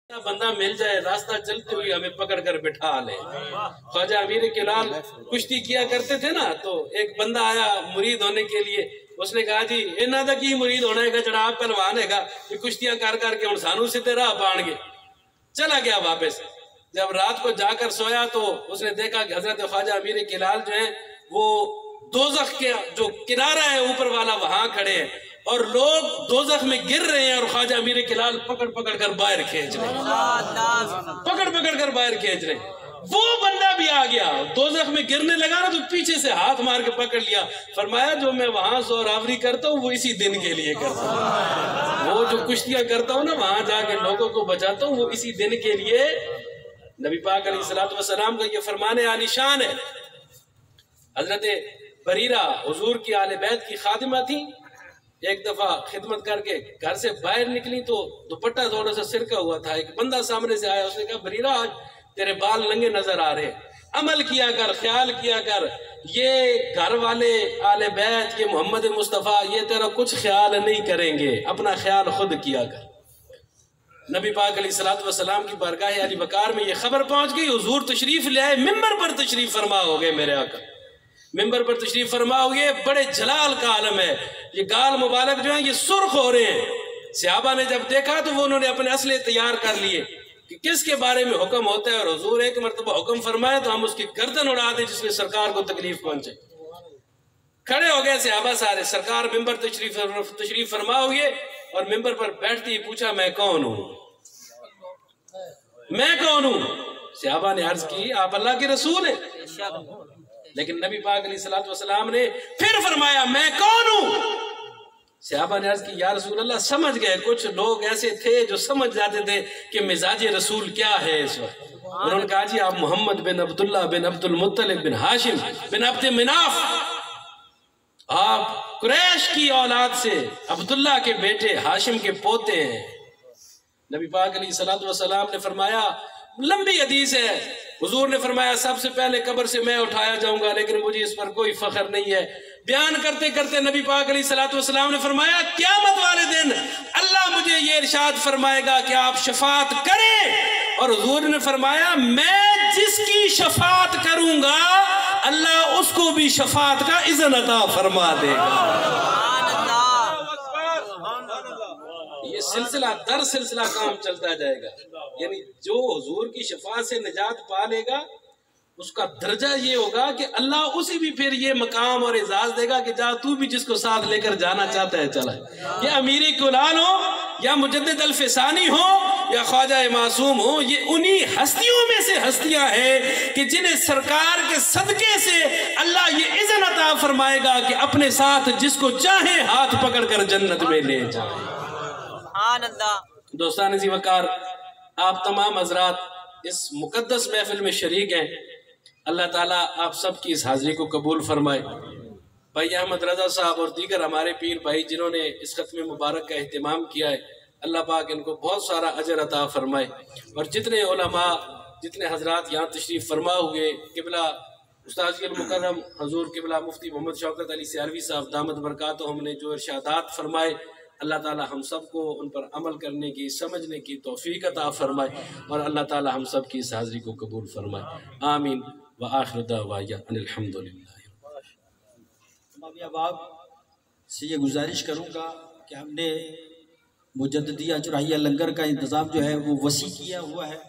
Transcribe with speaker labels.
Speaker 1: بندہ مل جائے راستہ چلتے ہوئے ہمیں پکڑ کر بٹھا لے۔ خواجہ امیر کلال کشتی کیا کرتے تھے نا، تو ایک بندہ آیا مرید ہونے کے لیے، اس نے کہا جی انہاں دا کی مرید ہونا ہے گا جڑا آپ پہلوان ہے گا، یہ کشتیاں کر کر کے ہن سانو سیدھے راہ پان گے۔ چلا گیا واپس، جب رات کو جا کر سویا تو اس نے دیکھا کہ حضرت خواجہ امیر کلال جو ہیں وہ دوزخ کے جو کنارہ ہے اوپر والا وہاں کھڑے ہیں، اور لوگ دوزخ میں گر رہے ہیں، اور خواجہ امیر کلال پکڑ پکڑ کر باہر کھینچ رہے ہیں، پکڑ پکڑ کر باہر کھینچ رہے ہیں۔ وہ بندہ بھی آ گیا، دوزخ میں گرنے لگا نا تو پیچھے سے ہاتھ مار کے پکڑ لیا، فرمایا جو میں وہاں زوراوری کرتا ہوں وہ اسی دن کے لیے کرتا ہوں، وہ جو کشتیاں کرتا ہوں نا وہاں جا کے لوگوں کو بچاتا ہوں وہ اسی دن کے لیے۔ نبی پاک علیہ السلام کا یہ فرمان عالی شان ہے۔ حضرت بریرہ حضور کی آل بیت کی خادمہ تھی، ایک دفعہ خدمت کر کے گھر سے باہر نکلی تو دوپٹہ تھوڑا سا سرکا ہوا تھا، ایک بندہ سامنے سے آیا، اس نے کہا بریرہ آج تیرے بال ننگے نظر آ رہے، عمل کیا کر، خیال کیا کر، یہ گھر والے آل بیت، یہ محمد مصطفیٰ یہ تیرا کچھ خیال نہیں کریں گے، اپنا خیال خود کیا کر۔ نبی پاک علیہ السلام کی بارگاہ علی وقار میں یہ خبر پہنچ گئی، حضور تشریف لے آئے، ممبر پر تشریف فرما ہو گئے، میرے آقا ممبر پر تشریف فرما ہو گئے، بڑے جلال کا عالم ہے، یہ گال مبارک جو ہیں یہ سرخ ہو رہے ہیں۔ صحابہ نے جب دیکھا تو وہ انہوں نے اپنے اسلحے تیار کر لیے کہ کس کے بارے میں حکم ہوتا ہے، اور حضور ایک مرتبہ حکم فرمائے تو ہم اس کی گردن اڑا دیں جس میں سرکار کو تکلیف پہنچے۔ کھڑے ہو گئے صحابہ سارے، سرکار ممبر تشریف فرما ہو گئے، اور ممبر پر بیٹھتے ہی پوچھا میں کون ہوں، میں کون ہوں؟ صحابہ نے عرض کی آپ اللہ کے رسول ہیں، لیکن نبی پاک علیہ السلام نے پھر فرمایا میں کون ہوں؟ صحابہ نے عرض کی یا رسول اللہ سمجھ گئے، کچھ لوگ ایسے تھے جو سمجھ جاتے تھے کہ مزاج رسول کیا ہے اس وقت۔ انہوں نے کہا جی آپ محمد بن عبداللہ بن عبد المطلب بن ہاشم بن عبد مناف، آپ قریش کی اولاد سے عبداللہ کے بیٹے ہاشم کے پوتے ہیں۔ نبی پاک علیہ السلام نے فرمایا، لمبی حدیث ہے، حضور نے فرمایا سب سے پہلے قبر سے میں اٹھایا جاؤں گا، لیکن مجھے اس پر کوئی فخر نہیں ہے۔ بیان کرتے کرتے نبی پاک علیہ السلام نے فرمایا قیامت والے دن اللہ مجھے یہ ارشاد فرمائے گا کہ آپ شفاعت کریں، اور حضور نے فرمایا میں جس کی شفاعت کروں گا اللہ اس کو بھی شفاعت کا اذن عطا فرما دے گا۔ یہ سلسلہ در سلسلہ کام چلتا جائے گا، یعنی جو حضور کی شفاعت سے نجات پا لے گا اس کا درجہ یہ ہوگا کہ اللہ اسی بھی پھر یہ مقام اور اعزاز دے گا کہ جا تو بھی جس کو ساتھ لے کر جانا چاہتا ہے چلا ہے، یہ امیر کلال ہو یا مجدد الفسانی ہو یا خواجہ معصوم ہو، یہ انہی ہستیوں میں سے ہستیاں ہیں کہ جنہیں سرکار کے صدقے سے اللہ یہ اذن عطا فرمائے گا کہ اپنے ساتھ جس کو چاہیں ہاتھ پکڑ کر جنت میں لے جائیں۔ دوستان ذی وقار، آپ تمام حضرات اس مقدس محفل میں شریک ہیں، اللہ تعالیٰ آپ سب کی اس حاضری کو قبول فرمائے۔ بھائی احمد رضا صاحب اور دیگر ہمارے پیر بھائی جنہوں نے اس ختم مبارک کا اہتمام کیا ہے، اللہ پاک ان کو بہت سارا اجر عطا فرمائے، اور جتنے علماء جتنے حضرات یہاں تشریف فرما ہوئے، قبلہ استاذ المکرم حضور قبلہ مفتی محمد شوکت علی سیالوی صاحب دامت برکاتہم نے جو ارشادات فرمائے، اللہ تعالی ہم سب کو ان پر عمل کرنے کی سمجھنے کی توفیق عطا فرمائے، اور اللہ تعالی ہم سب کی اس حاضری کو قبول فرمائے، آمین وآخر دعوانا ان الحمدللہ۔
Speaker 2: میں اب آپ سے یہ گزارش کروں گا کہ ہم نے مجددیہ چرائیہ لنگر کا انتظام جو ہے وہ وسیع کیا ہوا ہے۔